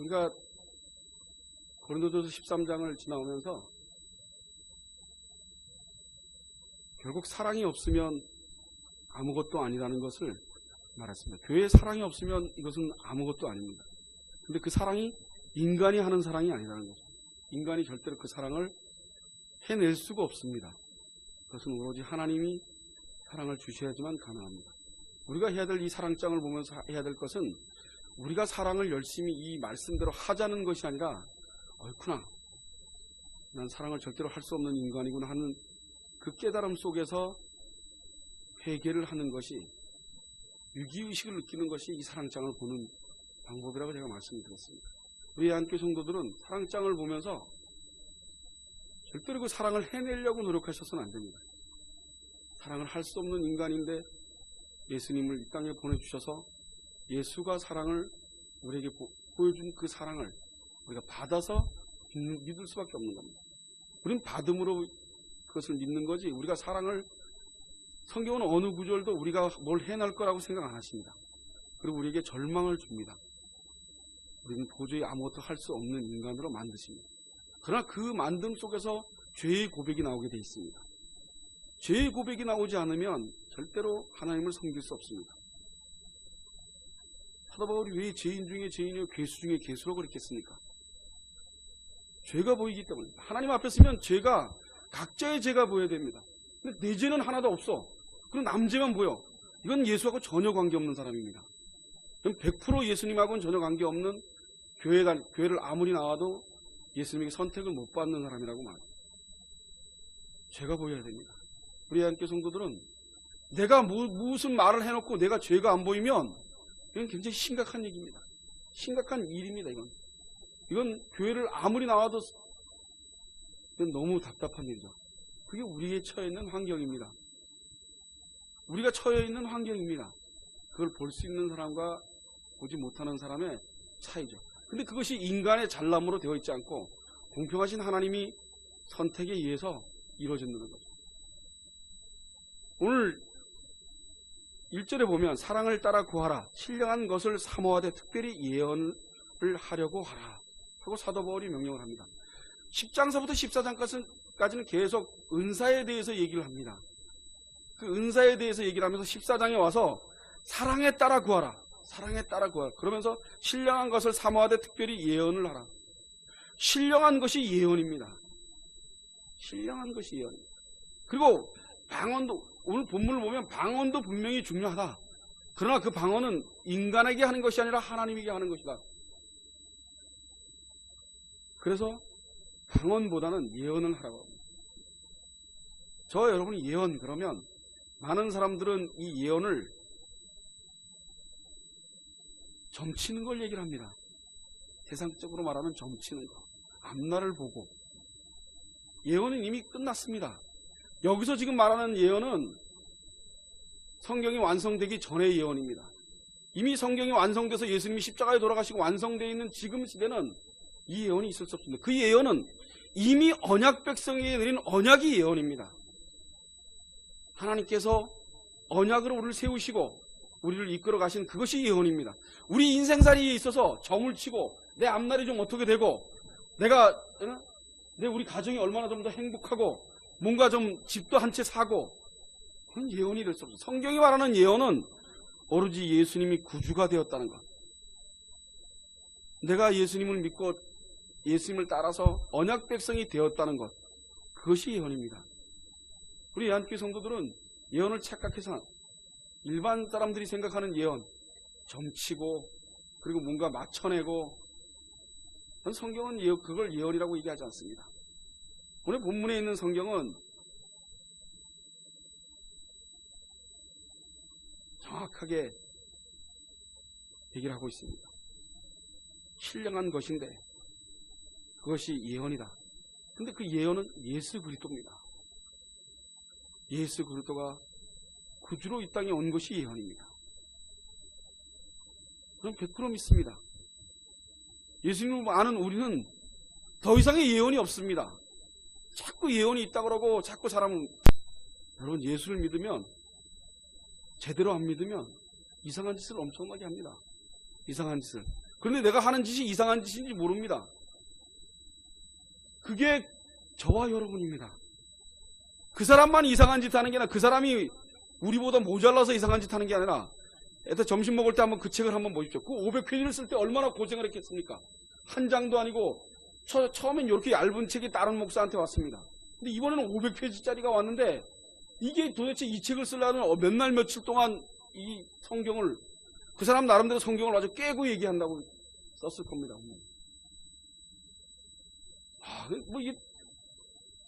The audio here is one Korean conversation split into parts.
우리가 고린도전서 13장을 지나오면서 결국 사랑이 없으면 아무것도 아니라는 것을 말했습니다. 교회에 사랑이 없으면 이것은 아무것도 아닙니다. 근데 그 사랑이 인간이 하는 사랑이 아니라는 거죠. 인간이 절대로 그 사랑을 해낼 수가 없습니다. 그것은 오로지 하나님이 사랑을 주셔야지만 가능합니다. 우리가 해야 될 이 사랑장을 보면서 해야 될 것은 우리가 사랑을 열심히 이 말씀대로 하자는 것이 아니라 어이쿠나 난 사랑을 절대로 할 수 없는 인간이구나 하는 그 깨달음 속에서 회개를 하는 것이, 위기의식을 느끼는 것이 이 사랑장을 보는 방법이라고 제가 말씀드렸습니다. 우리 한교회 성도들은 사랑장을 보면서 절대로 그 사랑을 해내려고 노력하셔서는 안 됩니다. 사랑을 할 수 없는 인간인데 예수님을 이 땅에 보내주셔서 예수가 사랑을 우리에게 보여준 그 사랑을 우리가 받아서 믿을 수밖에 없는 겁니다. 우리는 받음으로 그것을 믿는 거지, 우리가 사랑을, 성경은 어느 구절도 우리가 뭘 해낼 거라고 생각 안 하십니다. 그리고 우리에게 절망을 줍니다. 우리는 도저히 아무것도 할 수 없는 인간으로 만드십니다. 그러나 그 만듦 속에서 죄의 고백이 나오게 되어 있습니다. 죄의 고백이 나오지 않으면 절대로 하나님을 섬길 수 없습니다. 사도 바울이 왜 죄인 중에 죄인이요 괴수 중에 괴수로 그랬겠습니까? 죄가 보이기 때문에. 하나님 앞에 서면 죄가, 각자의 죄가 보여야 됩니다. 근데 내 죄는 하나도 없어. 그럼 남 죄만 보여. 이건 예수하고 전혀 관계없는 사람입니다. 그럼 100% 예수님하고는 전혀 관계없는, 교회를 아무리 나와도 예수님에게 선택을 못 받는 사람이라고 말합니다. 죄가 보여야 됩니다. 우리 한교회 성도들은 내가 무슨 말을 해놓고 내가 죄가 안 보이면 이건 굉장히 심각한 얘기입니다. 심각한 일입니다. 이건 교회를 아무리 나와도 이건 너무 답답한 일이죠. 그게 우리의 처해 있는 환경입니다. 우리가 처해 있는 환경입니다. 그걸 볼 수 있는 사람과 보지 못하는 사람의 차이죠. 근데 그것이 인간의 잘남으로 되어 있지 않고 공평하신 하나님이 선택에 의해서 이루어진다는 거죠. 오늘 1절에 보면 사랑을 따라 구하라, 신령한 것을 사모하되 특별히 예언을 하려고 하라 하고 사도 바울이 명령을 합니다. 10장서부터 14장까지는 계속 은사에 대해서 얘기를 합니다. 그 은사에 대해서 얘기를 하면서 14장에 와서 사랑에 따라 구하라, 사랑에 따라 구하라 그러면서 신령한 것을 사모하되 특별히 예언을 하라. 신령한 것이 예언입니다. 신령한 것이 예언입니다. 그리고 방언도, 오늘 본문을 보면 방언도 분명히 중요하다. 그러나 그 방언은 인간에게 하는 것이 아니라 하나님에게 하는 것이다. 그래서 방언보다는 예언을 하라고 합니다. 저와 여러분이 예언 그러면 많은 사람들은 이 예언을 점치는 걸 얘기를 합니다. 세상적으로 말하면 점치는 거, 앞날을 보고. 예언은 이미 끝났습니다. 여기서 지금 말하는 예언은 성경이 완성되기 전의 예언입니다. 이미 성경이 완성돼서 예수님이 십자가에 돌아가시고 완성되어 있는 지금 시대는 이 예언이 있을 수 없습니다. 그 예언은 이미 언약 백성에게 내린 언약이 예언입니다. 하나님께서 언약으로 우리를 세우시고 우리를 이끌어 가신 그것이 예언입니다. 우리 인생살이에 있어서 점을 치고 내 앞날이 좀 어떻게 되고 우리 가정이 얼마나 좀 더 행복하고 뭔가 좀 집도 한 채 사고, 그건 예언이 될 수 없어요. 성경이 말하는 예언은 오로지 예수님이 구주가 되었다는 것, 내가 예수님을 믿고 예수님을 따라서 언약 백성이 되었다는 것, 그것이 예언입니다. 우리 한교회 성도들은 예언을 착각해서 일반 사람들이 생각하는 예언, 점치고 그리고 뭔가 맞춰내고, 성경은 그걸 예언이라고 얘기하지 않습니다. 오늘 본문에 있는 성경은 정확하게 얘기를 하고 있습니다. 신령한 것인데 그것이 예언이다. 근데 그 예언은 예수 그리스도입니다. 예수 그리스도가 구주로 이 땅에 온 것이 예언입니다. 그럼 100% 믿습니다. 예수님을 아는 우리는 더 이상의 예언이 없습니다. 자꾸 예언이 있다고 그러고 자꾸 사람은, 여러분 예수를 믿으면, 제대로 안 믿으면 이상한 짓을 엄청나게 합니다. 이상한 짓을. 그런데 내가 하는 짓이 이상한 짓인지 모릅니다. 그게 저와 여러분입니다. 그 사람만 이상한 짓 하는 게 아니라 그 사람이 우리보다 모자라서 이상한 짓 하는 게 아니라 애들 점심 먹을 때 한번 그 책을 한번 보십시오. 그 500페이지를 쓸 때 얼마나 고생을 했겠습니까? 한 장도 아니고 처음엔 이렇게 얇은 책이 다른 목사한테 왔습니다. 근데 이번에는 500페이지짜리가 왔는데 이게 도대체 이 책을 쓰려면 몇 날 며칠 동안 이 성경을 그 사람 나름대로 성경을 아주 깨고 얘기한다고 썼을 겁니다.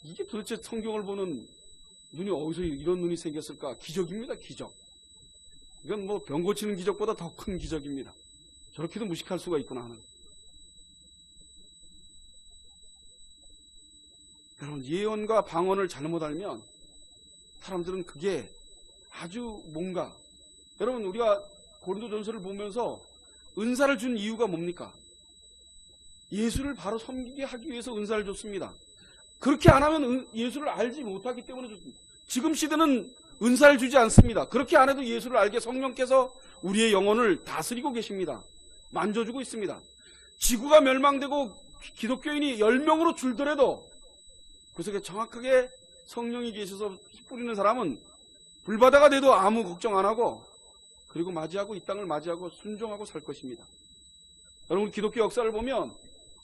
이게 도대체 성경을 보는 눈이 어디서 이런 눈이 생겼을까? 기적입니다, 기적. 이건 뭐 병 고치는 기적보다 더 큰 기적입니다. 저렇게도 무식할 수가 있구나 하는. 여러분, 예언과 방언을 잘못 알면 사람들은 그게 아주 뭔가, 여러분 우리가 고린도전서를 보면서 은사를 준 이유가 뭡니까? 예수를 바로 섬기게 하기 위해서 은사를 줬습니다. 그렇게 안 하면 예수를 알지 못하기 때문에 줬습니다. 지금 시대는 은사를 주지 않습니다. 그렇게 안 해도 예수를 알게 성령께서 우리의 영혼을 다스리고 계십니다. 만져주고 있습니다. 지구가 멸망되고 기독교인이 10명으로 줄더라도 그 속에 정확하게 성령이 계셔서 피 뿌리는 사람은 불바다가 돼도 아무 걱정 안 하고 그리고 맞이하고 이 땅을 맞이하고 순종하고 살 것입니다. 여러분, 기독교 역사를 보면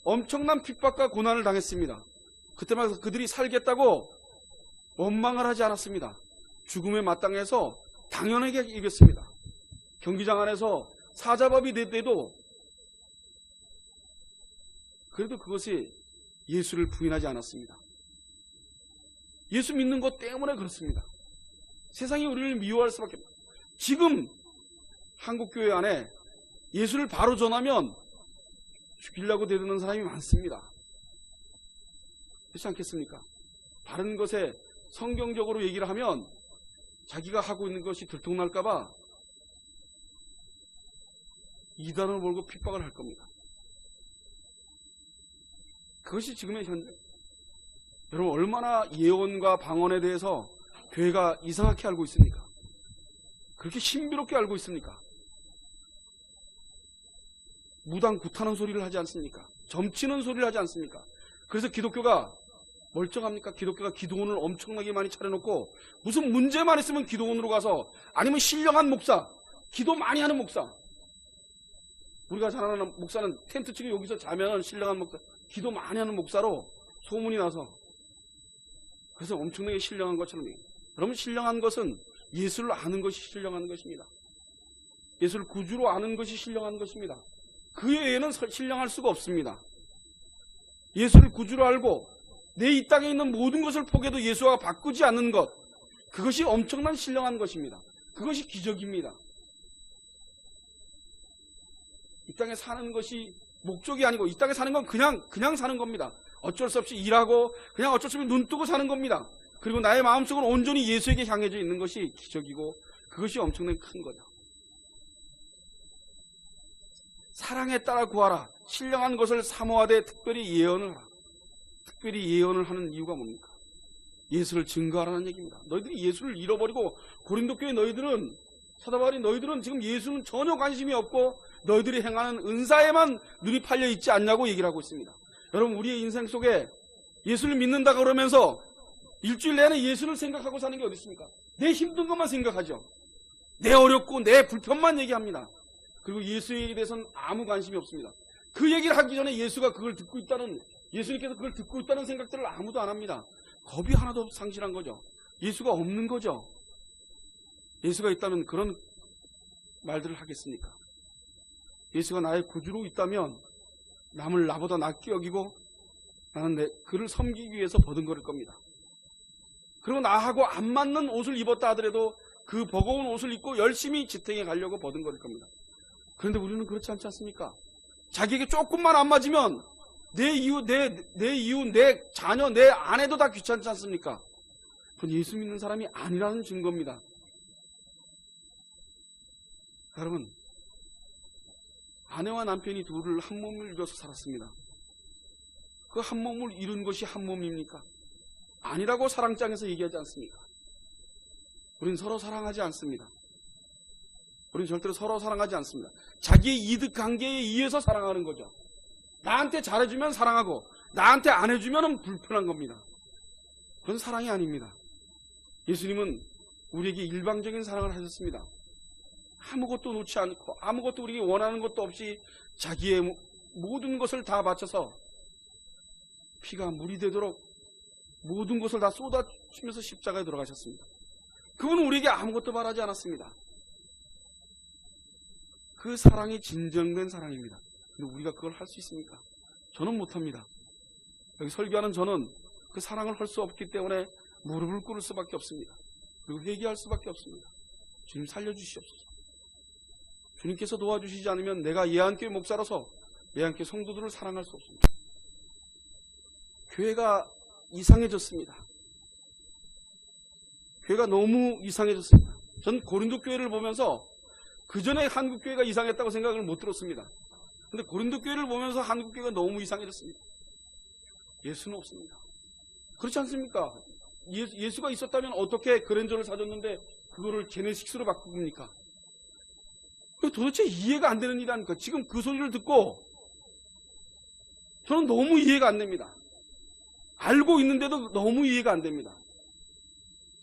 엄청난 핍박과 고난을 당했습니다. 그때마다 그들이 살겠다고 원망을 하지 않았습니다. 죽음에 마땅해서 당연하게 이겼습니다. 경기장 안에서 사자밥이 돼도 그래도 그것이 예수를 부인하지 않았습니다. 예수 믿는 것 때문에 그렇습니다. 세상이 우리를 미워할 수밖에 없습니다. 지금 한국교회 안에 예수를 바로 전하면 죽이려고 대드는 사람이 많습니다. 그렇지 않겠습니까? 바른 것에 성경적으로 얘기를 하면 자기가 하고 있는 것이 들통날까봐 이단을 몰고 핍박을 할 겁니다. 그것이 지금의 현재. 여러분, 얼마나 예언과 방언에 대해서 교회가 이상하게 알고 있습니까? 그렇게 신비롭게 알고 있습니까? 무당 굿하는 소리를 하지 않습니까? 점치는 소리를 하지 않습니까? 그래서 기독교가 멀쩡합니까? 기독교가 기도원을 엄청나게 많이 차려놓고 무슨 문제만 있으면 기도원으로 가서, 아니면 신령한 목사, 기도 많이 하는 목사, 우리가 잘 아는 목사는 텐트 치고 여기서 자면 신령한 목사, 기도 많이 하는 목사로 소문이 나서 그래서 엄청나게 신령한 것처럼. 여러분, 신령한 것은 예수를 아는 것이 신령한 것입니다. 예수를 구주로 아는 것이 신령한 것입니다. 그 외에는 신령할 수가 없습니다. 예수를 구주로 알고 내 이 땅에 있는 모든 것을 포기해도 예수와 바꾸지 않는 것, 그것이 엄청난 신령한 것입니다. 그것이 기적입니다. 이 땅에 사는 것이 목적이 아니고 이 땅에 사는 건 그냥 사는 겁니다. 어쩔 수 없이 일하고 그냥 어쩔 수 없이 눈 뜨고 사는 겁니다. 그리고 나의 마음속은 온전히 예수에게 향해져 있는 것이 기적이고 그것이 엄청나게 큰 거죠. 사랑에 따라 구하라. 신령한 것을 사모하되 특별히 예언을 하라. 특별히 예언을 하는 이유가 뭡니까? 예수를 증거하라는 얘기입니다. 너희들이 예수를 잃어버리고 고린도교회 너희들은, 사도 바울이 너희들은 지금 예수는 전혀 관심이 없고 너희들이 행하는 은사에만 눈이 팔려 있지 않냐고 얘기를 하고 있습니다. 여러분, 우리의 인생 속에 예수를 믿는다 그러면서 일주일 내내 예수를 생각하고 사는 게 어디 있습니까? 내 힘든 것만 생각하죠. 내 어렵고 내 불편만 얘기합니다. 그리고 예수에 대해서는 아무 관심이 없습니다. 그 얘기를 하기 전에 예수가 그걸 듣고 있다는, 예수님께서 그걸 듣고 있다는 생각들을 아무도 안 합니다. 겁이 하나도 상실한 거죠. 예수가 없는 거죠. 예수가 있다면 그런 말들을 하겠습니까? 예수가 나의 구주로 있다면 남을 나보다 낫게 여기고 나는 그를 섬기기 위해서 버둥거릴 겁니다. 그리고 나하고 안 맞는 옷을 입었다 하더라도 그 버거운 옷을 입고 열심히 지탱해 가려고 버둥거릴 겁니다. 그런데 우리는 그렇지 않지 않습니까? 자기에게 조금만 안 맞으면 내 이웃, 내 자녀, 내 아내도 다 귀찮지 않습니까? 그건 예수 믿는 사람이 아니라는 증거입니다. 여러분, 아내와 남편이 둘을 한 몸을 이뤄서 살았습니다. 그 한 몸을 이룬 것이 한 몸입니까? 아니라고 사랑장에서 얘기하지 않습니까? 우린 서로 사랑하지 않습니다. 우리는 절대로 서로 사랑하지 않습니다. 자기의 이득 관계에 의해서 사랑하는 거죠. 나한테 잘해주면 사랑하고 나한테 안 해주면 불편한 겁니다. 그건 사랑이 아닙니다. 예수님은 우리에게 일방적인 사랑을 하셨습니다. 아무것도 놓지 않고 아무것도 우리에게 원하는 것도 없이 자기의 모든 것을 다 바쳐서 피가 물이 되도록 모든 것을 다 쏟아주면서 십자가에 들어가셨습니다. 그분은 우리에게 아무것도 바라지 않았습니다. 그 사랑이 진정된 사랑입니다. 근데 우리가 그걸 할 수 있습니까? 저는 못합니다. 여기 설교하는 저는 그 사랑을 할 수 없기 때문에 무릎을 꿇을 수밖에 없습니다. 그리고 회개할 수밖에 없습니다. 주님 살려주시옵소서. 주님께서 도와주시지 않으면 내가 예한교회 목사로서 예한교회 성도들을 사랑할 수 없습니다. 교회가 이상해졌습니다. 교회가 너무 이상해졌습니다. 전 고린도 교회를 보면서 그 전에 한국 교회가 이상했다고 생각을 못 들었습니다. 근데 고린도 교회를 보면서 한국 교회가 너무 이상해졌습니다. 예수는 없습니다. 그렇지 않습니까? 예수가 있었다면 어떻게 그랜저를 사줬는데 그거를 제네식스로 바꿉니까? 도대체 이해가 안 되는 일이 아닙니까? 지금 그 소리를 듣고 저는 너무 이해가 안 됩니다. 알고 있는데도 너무 이해가 안 됩니다.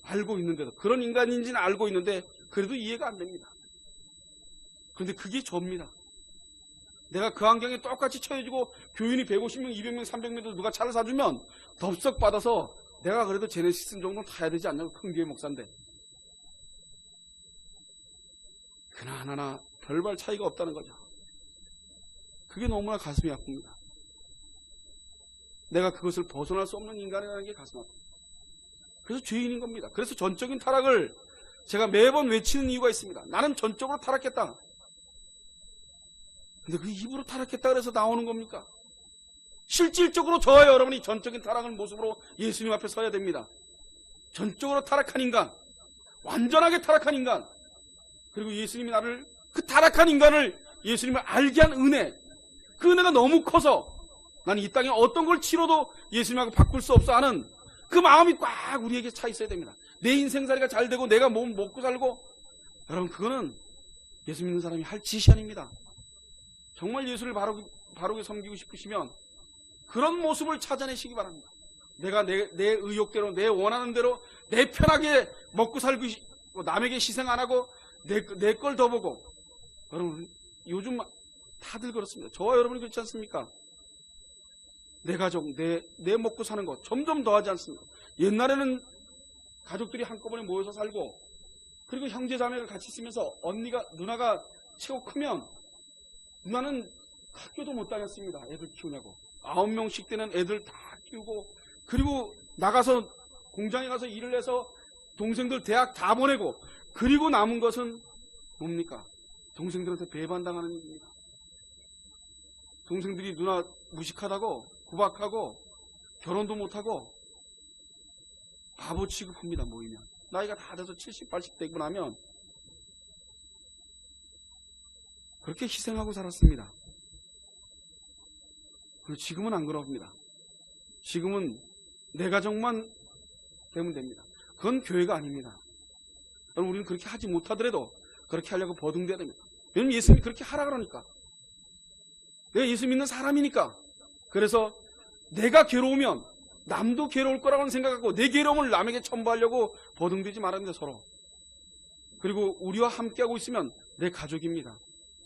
알고 있는데도 그런 인간인지는 알고 있는데 그래도 이해가 안 됩니다. 그런데 그게 저입니다. 내가 그 환경에 똑같이 처해지고 교인이 150명, 200명, 300명도 누가 차를 사주면 덥석 받아서 내가 그래도 제네시스 정도는 타야 되지 않냐고 큰 교회 목사인데 그나하나 별반 차이가 없다는 거죠. 그게 너무나 가슴이 아픕니다. 내가 그것을 벗어날 수 없는 인간이라는 게 가슴 아픕니다. 그래서 죄인인 겁니다. 그래서 전적인 타락을 제가 매번 외치는 이유가 있습니다. 나는 전적으로 타락했다. 근데 그 입으로 타락했다 그래서 나오는 겁니까? 실질적으로 저와 여러분이 전적인 타락을 모습으로 예수님 앞에 서야 됩니다. 전적으로 타락한 인간, 완전하게 타락한 인간, 그리고 예수님이 나를 그 타락한 인간을 예수님을 알게 한 은혜, 그 은혜가 너무 커서 나는 이 땅에 어떤 걸 치러도 예수님하고 바꿀 수 없어 하는 그 마음이 꽉 우리에게 차 있어야 됩니다. 내 인생살이가 잘 되고 내가 몸 먹고 살고, 여러분 그거는 예수 믿는 사람이 할 짓이 아닙니다. 정말 예수를 바르게 섬기고 싶으시면 그런 모습을 찾아내시기 바랍니다. 내가 내 의욕대로 내 원하는 대로 내 편하게 먹고 살고 남에게 희생 안 하고 내 걸 더 보고, 여러분 요즘 다들 그렇습니다. 저와 여러분이 그렇지 않습니까? 내 가족, 내 먹고 사는 것 점점 더 하지 않습니까? 옛날에는 가족들이 한꺼번에 모여서 살고, 그리고 형제 자매가 같이 있으면서 누나가 최고 크면 누나는 학교도 못 다녔습니다. 애들 키우냐고. 9명씩 되는 애들 다 키우고, 그리고 나가서 공장에 가서 일을 해서 동생들 대학 다 보내고, 그리고 남은 것은 뭡니까? 동생들한테 배반당하는 일입니다. 동생들이 누나 무식하다고 구박하고 결혼도 못하고 바보 취급합니다. 모이면 나이가 다 돼서 70, 80 되고 나면 그렇게 희생하고 살았습니다. 그리고 지금은 안 그럽니다. 지금은 내 가족만 되면 됩니다. 그건 교회가 아닙니다. 여러분, 우리는 그렇게 하지 못하더라도 그렇게 하려고 버둥대야 됩니다. 왜냐면 예수님이 그렇게 하라 그러니까. 내가 예수 믿는 사람이니까. 그래서 내가 괴로우면 남도 괴로울 거라고는 생각하고 내 괴로움을 남에게 첨부하려고 버둥대지 말아야 합니다. 서로. 그리고 우리와 함께하고 있으면 내 가족입니다.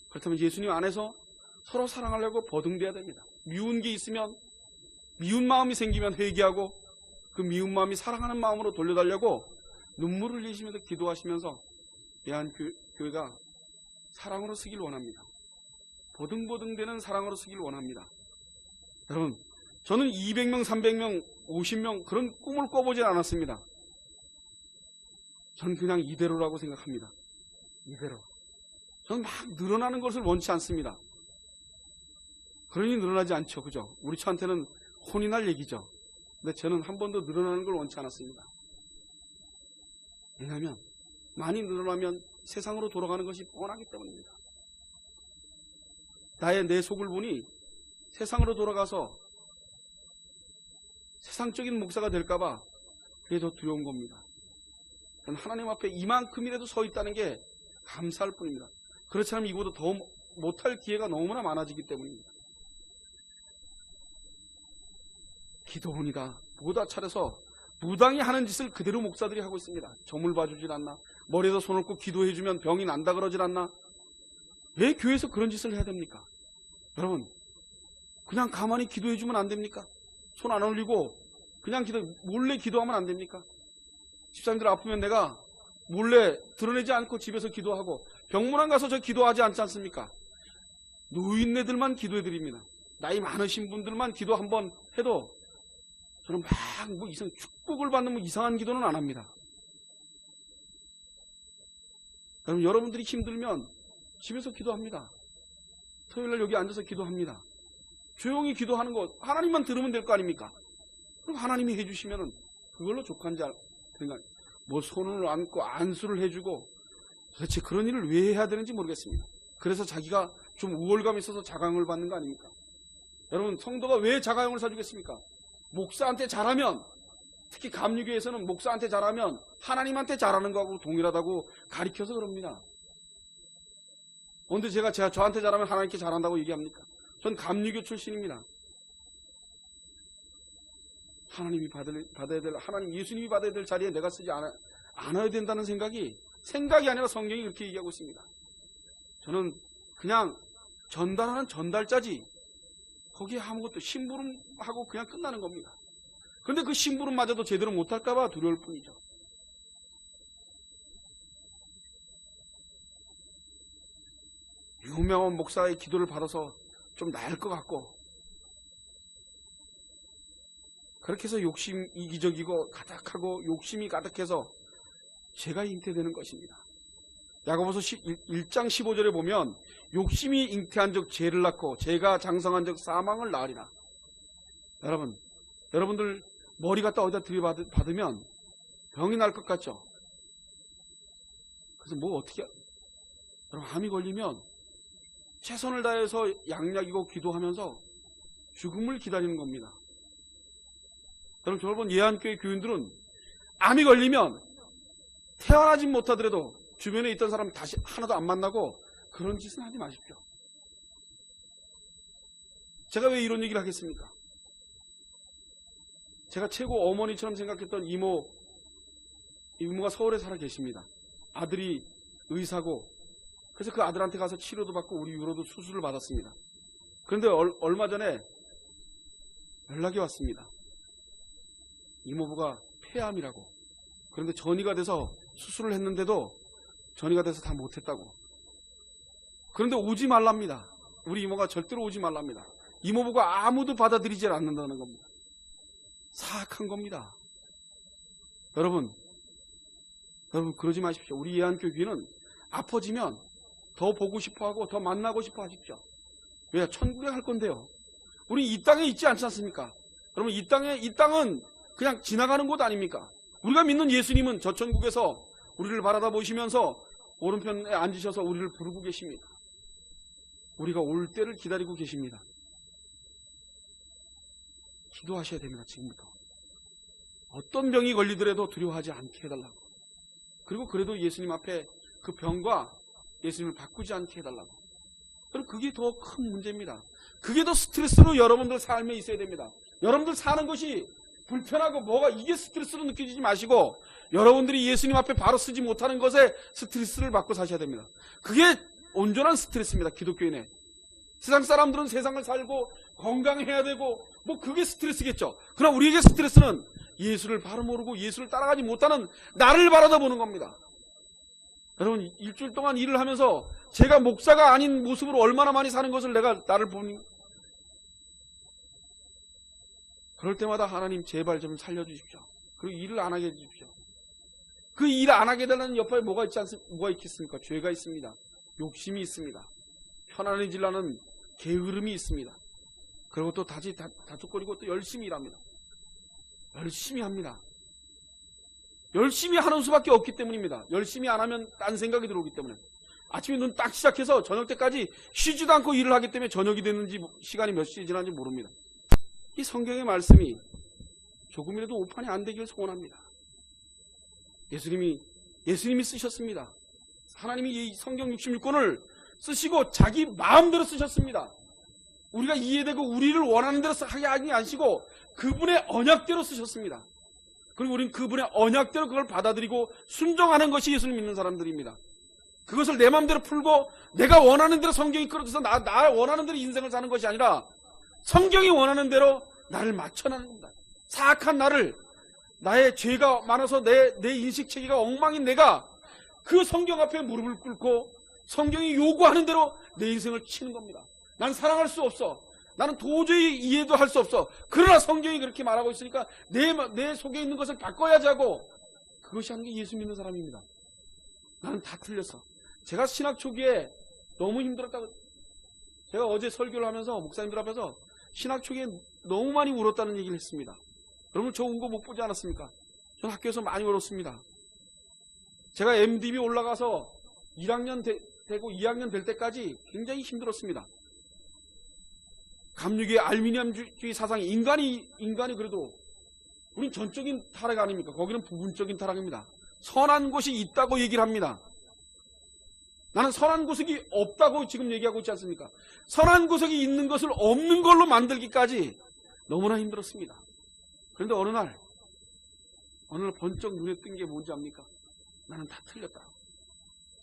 그렇다면 예수님 안에서 서로 사랑하려고 버둥대야 됩니다. 미운 게 있으면, 미운 마음이 생기면 회개하고, 그 미운 마음이 사랑하는 마음으로 돌려달라고 눈물을 흘리시면서 기도하시면서 예한교회가 사랑으로 쓰길 원합니다. 버둥버둥대는 사랑으로 쓰길 원합니다. 여러분, 저는 200명, 300명, 50명 그런 꿈을 꿔보진 않았습니다. 전 그냥 이대로라고 생각합니다. 이대로. 저는 막 늘어나는 것을 원치 않습니다. 그러니 늘어나지 않죠. 그죠? 우리 저한테는 혼이 날 얘기죠. 근데 저는 한 번도 늘어나는 걸 원치 않았습니다. 왜냐하면 많이 늘어나면 세상으로 돌아가는 것이 뻔하기 때문입니다. 내 속을 보니 세상으로 돌아가서 세상적인 목사가 될까봐 그게 더 두려운 겁니다. 하나님 앞에 이만큼이라도 서 있다는 게 감사할 뿐입니다. 그렇지 않으면 이보다 더 못할 기회가 너무나 많아지기 때문입니다. 기도원이다. 보다 차려서 무당이 하는 짓을 그대로 목사들이 하고 있습니다. 점을 봐주질 않나? 머리에다 손을 꽂고 기도해주면 병이 난다 그러질 않나? 왜 교회에서 그런 짓을 해야 됩니까? 여러분, 그냥 가만히 기도해주면 안 됩니까? 손 안 올리고 그냥 몰래 기도하면 안 됩니까? 집사님들 아프면 내가 몰래 드러내지 않고 집에서 기도하고 병문안 가서 저 기도하지 않지 않습니까? 노인네들만 기도해드립니다. 나이 많으신 분들만 기도 한번 해도 저는 막 축복을 받는 이상한 기도는 안 합니다. 여러분들이 힘들면 집에서 기도합니다. 토요일날 여기 앉아서 기도합니다. 조용히 기도하는 거 하나님만 들으면 될 거 아닙니까? 그럼 하나님이 해주시면은 그걸로 족한지 생각. 뭐 손을 안고 안수를 해주고 도대체 그런 일을 왜 해야 되는지 모르겠습니다. 그래서 자기가 좀 우월감이 있어서 자강을 받는 거 아닙니까? 여러분, 성도가 왜 자가용을 사주겠습니까? 목사한테 잘하면, 특히 감리교에서는 목사한테 잘하면 하나님한테 잘하는 거하고 동일하다고 가리켜서 그럽니다. 언제 제가 저한테 잘하면 하나님께 잘한다고 얘기합니까? 전 감리교 출신입니다. 하나님이 받아야 될, 하나님 예수님이 받아야 될 자리에 내가 쓰지 않아야 된다는 생각이 아니라 성경이 그렇게 얘기하고 있습니다. 저는 그냥 전달하는 전달자지 거기에 아무것도 심부름하고 그냥 끝나는 겁니다. 그런데 그 심부름마저도 제대로 못할까 봐 두려울 뿐이죠. 유명한 목사의 기도를 받아서 좀 나을 것 같고 그렇게 해서 욕심 이기적이고 가득하고 욕심이 가득해서 죄가 잉태되는 것입니다. 야고보서 1장 15절에 보면 욕심이 잉태한 적 죄를 낳고 죄가 장성한 적 사망을 낳으리라. 여러분들 머리 갖다 어디다 들이받으면 병이 날 것 같죠? 그래서 뭐 어떻게 여러분 암이 걸리면 최선을 다해서 양약이고 기도하면서 죽음을 기다리는 겁니다. 여러분 저를 본 예한교회 교인들은 암이 걸리면 태어나지 못하더라도 주변에 있던 사람 다시 하나도 안 만나고 그런 짓은 하지 마십시오. 제가 왜 이런 얘기를 하겠습니까? 제가 최고 어머니처럼 생각했던 이모가 서울에 살아 계십니다. 아들이 의사고 그래서 그 아들한테 가서 치료도 받고 우리 유로도 수술을 받았습니다. 그런데 얼마 전에 연락이 왔습니다. 이모부가 폐암이라고. 그런데 전이가 돼서 수술을 했는데도 전이가 돼서 다 못했다고. 그런데 오지 말랍니다. 우리 이모가 절대로 오지 말랍니다. 이모부가 아무도 받아들이지 않는다는 겁니다. 사악한 겁니다. 여러분 그러지 마십시오. 우리 예한교회는 아파지면 더 보고 싶어하고 더 만나고 싶어 하십시오. 왜? 천국에 갈 건데요. 우리 이 땅에 있지 않지 않습니까? 여러분 이 땅은 그냥 지나가는 곳 아닙니까? 우리가 믿는 예수님은 저 천국에서 우리를 바라다 보시면서 오른편에 앉으셔서 우리를 부르고 계십니다. 우리가 올 때를 기다리고 계십니다. 기도하셔야 됩니다. 지금부터. 어떤 병이 걸리더라도 두려워하지 않게 해달라고. 그리고 그래도 예수님 앞에 그 병과 예수님을 바꾸지 않게 해달라고. 그럼 그게 더 큰 문제입니다. 그게 더 스트레스로 여러분들 삶에 있어야 됩니다. 여러분들 사는 것이 불편하고 뭐가 이게 스트레스로 느껴지지 마시고 여러분들이 예수님 앞에 바로 쓰지 못하는 것에 스트레스를 받고 사셔야 됩니다. 그게 온전한 스트레스입니다. 기독교인의. 세상 사람들은 세상을 살고 건강해야 되고 뭐 그게 스트레스겠죠. 그러나 우리에게 스트레스는 예수를 바로 모르고 예수를 따라가지 못하는 나를 바라다 보는 겁니다. 여러분 일주일 동안 일을 하면서 제가 목사가 아닌 모습으로 얼마나 많이 사는 것을 나를 보니 그럴 때마다 하나님 제발 좀 살려주십시오. 그리고 일을 안 하게 해주십시오. 그 일 안 하게 되는 옆에 뭐가 있겠습니까? 죄가 있습니다. 욕심이 있습니다. 편안해지려는 게으름이 있습니다. 그리고 또 다투거리고 또 열심히 일합니다. 열심히 합니다. 열심히 하는 수밖에 없기 때문입니다. 열심히 안 하면 딴 생각이 들어오기 때문에. 아침에 눈 딱 시작해서 저녁 때까지 쉬지도 않고 일을 하기 때문에 저녁이 됐는지 시간이 몇 시에 지났는지 모릅니다. 이 성경의 말씀이 조금이라도 오판이 안 되기를 소원합니다. 예수님이 쓰셨습니다. 하나님이 이 성경 66권을 쓰시고 자기 마음대로 쓰셨습니다. 우리가 이해되고 우리를 원하는 대로 하게 하시고 그분의 언약대로 쓰셨습니다. 그리고 우리는 그분의 언약대로 그걸 받아들이고 순종하는 것이 예수를 믿는 사람들입니다. 그것을 내 마음대로 풀고 내가 원하는 대로 성경이 끌어줘서 나 원하는 대로 인생을 사는 것이 아니라 성경이 원하는 대로 나를 맞춰나는 겁니다. 사악한 나를, 나의 죄가 많아서 내 인식체계가 엉망인 내가 그 성경 앞에 무릎을 꿇고 성경이 요구하는 대로 내 인생을 치는 겁니다. 난 사랑할 수 없어. 나는 도저히 이해도 할 수 없어. 그러나 성경이 그렇게 말하고 있으니까 내 속에 있는 것을 바꿔야지 하고 그것이 하는 게 예수 믿는 사람입니다. 나는 다 틀렸어. 제가 신학 초기에 너무 힘들었다고, 제가 어제 설교를 하면서 목사님들 앞에서 신학 초기에 너무 많이 울었다는 얘기를 했습니다. 여러분 저 운 거 못 보지 않았습니까? 전 학교에서 많이 울었습니다. 제가 MDB 올라가서 1학년 되고 2학년 될 때까지 굉장히 힘들었습니다. 감육의 알미늄주의 사상이 인간이 그래도 우린 전적인 타락 아닙니까? 거기는 부분적인 타락입니다. 선한 곳이 있다고 얘기를 합니다. 나는 선한 구석이 없다고 지금 얘기하고 있지 않습니까? 선한 구석이 있는 것을 없는 걸로 만들기까지 너무나 힘들었습니다. 그런데 어느 날 번쩍 눈에 뜬 게 뭔지 압니까? 나는 다 틀렸다.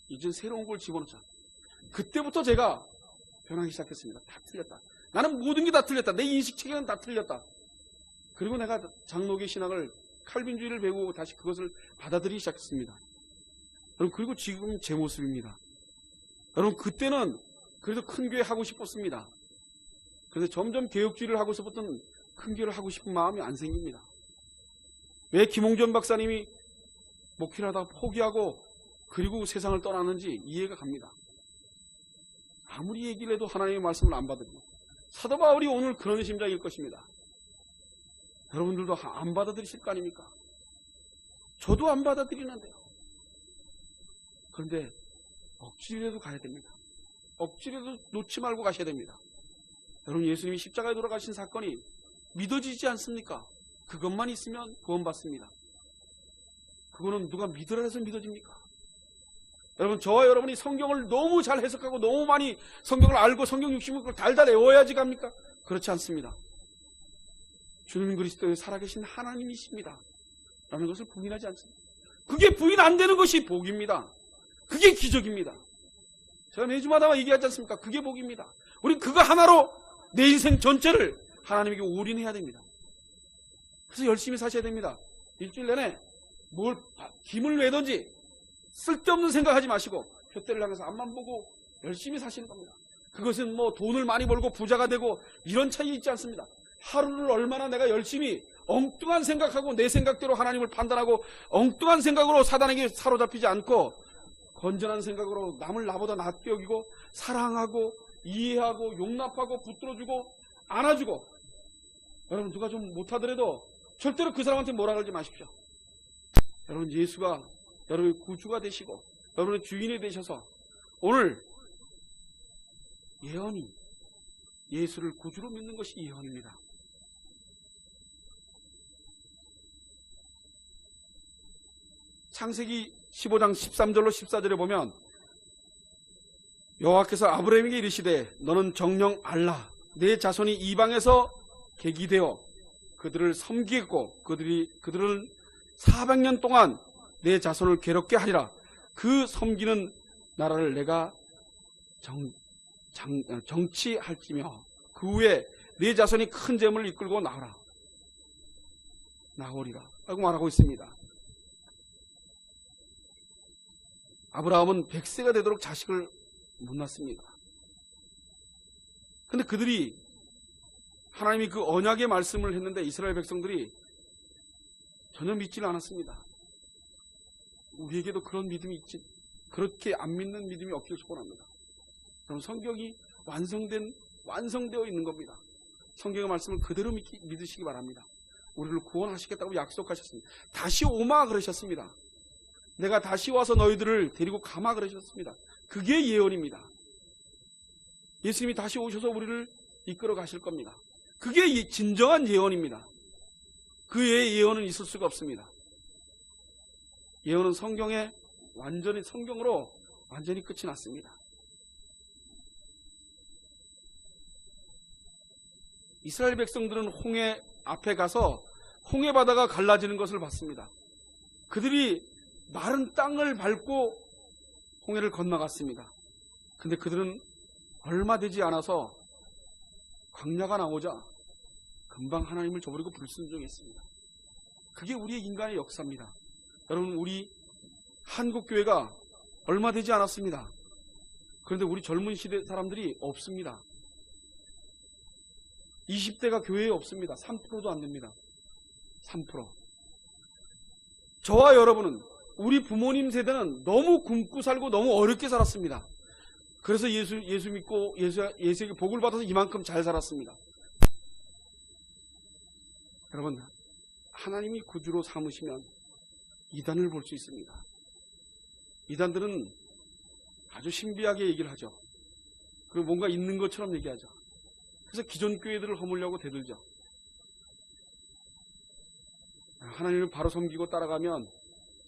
이젠 새로운 걸 집어넣자. 그때부터 제가 변하기 시작했습니다. 다 틀렸다. 나는 모든 게 다 틀렸다. 내 인식체계는 다 틀렸다. 그리고 내가 장로교 신학을 칼빈주의를 배우고 다시 그것을 받아들이기 시작했습니다. 여러분 그리고 지금 제 모습입니다. 여러분 그때는 그래도 큰 교회 하고 싶었습니다. 그런데 점점 개혁주의를 하고서부터는 큰 교회를 하고 싶은 마음이 안 생깁니다. 왜 김홍전 박사님이 목회를 하다가 포기하고 그리고 세상을 떠났는지 이해가 갑니다. 아무리 얘기를 해도 하나님의 말씀을 안 받아들이고 사도 바울이 오늘 그런 심정일 것입니다. 여러분들도 안 받아들이실 거 아닙니까? 저도 안 받아들이는데요. 그런데 억지로라도 가야 됩니다. 억지로라도 놓지 말고 가셔야 됩니다. 여러분 예수님이 십자가에 돌아가신 사건이 믿어지지 않습니까? 그것만 있으면 구원받습니다. 그거는 누가 믿으라 해서 믿어집니까? 여러분 저와 여러분이 성경을 너무 잘 해석하고 너무 많이 성경을 알고 성경 66을 달달 외워야지 갑니까? 그렇지 않습니다. 주는 그리스도의 살아계신 하나님이십니다 라는 것을 부인하지 않습니다. 그게 부인 안 되는 것이 복입니다. 그게 기적입니다. 제가 매주마다 얘기하지 않습니까? 그게 복입니다. 우린 그거 하나로 내 인생 전체를 하나님에게 올인해야 됩니다. 그래서 열심히 사셔야 됩니다. 일주일 내내 김을 내든지 쓸데없는 생각하지 마시고 푯대를 향해서 앞만 보고 열심히 사시는 겁니다. 그것은 뭐 돈을 많이 벌고 부자가 되고 이런 차이 있지 않습니다. 하루를 얼마나 내가 열심히 엉뚱한 생각하고 내 생각대로 하나님을 판단하고 엉뚱한 생각으로 사단에게 사로잡히지 않고 건전한 생각으로 남을 나보다 낫게 여기고 사랑하고 이해하고 용납하고 붙들어주고 안아주고, 여러분 누가 좀 못하더라도 절대로 그 사람한테 뭐라 그러지 마십시오. 여러분 예수가 여러분의 구주가 되시고 여러분의 주인이 되셔서 오늘 예언이 예수를 구주로 믿는 것이 예언입니다. 창세기 15장 13절로 14절에 보면 여호와께서 아브라함에게 이르시되 너는 정령 알라 내 자손이 이방에서 계기되어 그들을 섬기겠고 그들은 400년 동안 내 자손을 괴롭게 하리라. 그 섬기는 나라를 내가 정치할지며 그 후에 네 자손이 큰 재물을 이끌고 나오리라 라고 말하고 있습니다. 아브라함은 100세가 되도록 자식을 못 낳습니다. 그런데 그들이 하나님이 그 언약의 말씀을 했는데 이스라엘 백성들이 전혀 믿지는 않았습니다. 우리에게도 그런 믿음이 있지, 그렇게 안 믿는 믿음이 없길 소원합니다. 그럼 성경이 완성되어 있는 겁니다. 성경의 말씀을 그대로 믿으시기 바랍니다. 우리를 구원하시겠다고 약속하셨습니다. 다시 오마 그러셨습니다. 내가 다시 와서 너희들을 데리고 가마 그러셨습니다. 그게 예언입니다. 예수님이 다시 오셔서 우리를 이끌어 가실 겁니다. 그게 진정한 예언입니다. 그 외의 예언은 있을 수가 없습니다. 예언은 성경에 완전히 성경으로 완전히 끝이 났습니다. 이스라엘 백성들은 홍해 앞에 가서 홍해 바다가 갈라지는 것을 봤습니다. 그들이 마른 땅을 밟고 홍해를 건너갔습니다. 근데 그들은 얼마 되지 않아서 광야가 나오자 금방 하나님을 저버리고 불순종했습니다. 그게 우리의 인간의 역사입니다. 여러분, 우리 한국교회가 얼마 되지 않았습니다. 그런데 우리 젊은 시대 사람들이 없습니다. 20대가 교회에 없습니다. 3%도 안 됩니다. 3%. 저와 여러분은, 우리 부모님 세대는 너무 굶고 살고 너무 어렵게 살았습니다. 그래서 예수 믿고 예수에게 복을 받아서 이만큼 잘 살았습니다. 여러분, 하나님이 구주로 삼으시면 이단을 볼 수 있습니다. 이단들은 아주 신비하게 얘기를 하죠. 그리고 뭔가 있는 것처럼 얘기하죠. 그래서 기존 교회들을 허물려고 대들죠. 하나님을 바로 섬기고 따라가면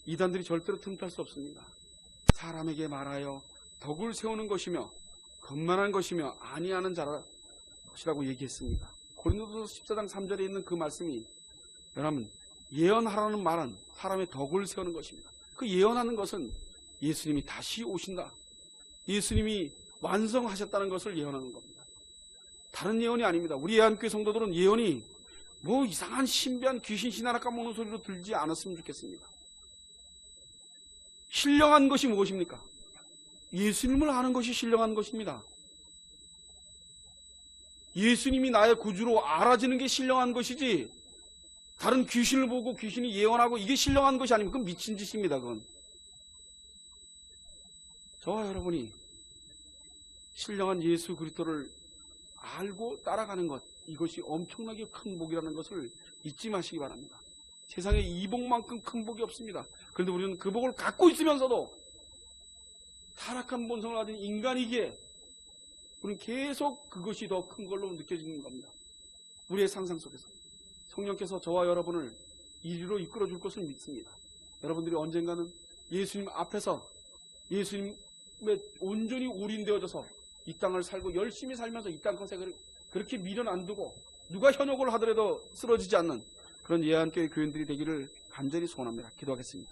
이단들이 절대로 틈탈 수 없습니다. 사람에게 말하여 덕을 세우는 것이며 건만한 것이며 아니하는 자라 것이라고 얘기했습니다. 고린도서 14장 3절에 있는 그 말씀이, 여러분, 예언하라는 말은 사람의 덕을 세우는 것입니다. 그 예언하는 것은 예수님이 다시 오신다, 예수님이 완성하셨다는 것을 예언하는 겁니다. 다른 예언이 아닙니다. 우리 예한교회 성도들은 예언이 뭐 이상한 신비한 귀신 신하나 까먹는 소리로 들지 않았으면 좋겠습니다. 신령한 것이 무엇입니까? 예수님을 아는 것이 신령한 것입니다. 예수님이 나의 구주로 알아지는 게 신령한 것이지, 다른 귀신을 보고 귀신이 예언하고 이게 신령한 것이 아니면 그건 미친 짓입니다. 그건. 저와 여러분이 신령한 예수 그리스도를 알고 따라가는 것, 이것이 엄청나게 큰 복이라는 것을 잊지 마시기 바랍니다. 세상에 이 복만큼 큰 복이 없습니다. 그런데 우리는 그 복을 갖고 있으면서도 타락한 본성을 가진 인간이기에 우리는 계속 그것이 더 큰 걸로 느껴지는 겁니다. 우리의 상상 속에서. 성령께서 저와 여러분을 이리로 이끌어 줄 것을 믿습니다. 여러분들이 언젠가는 예수님 앞에서 예수님의 온전히 올인되어져서 이 땅을 살고 열심히 살면서 이 땅 것에 그렇게 미련 안 두고 누가 현혹을 하더라도 쓰러지지 않는 그런 예한교회 교인들이 되기를 간절히 소원합니다. 기도하겠습니다.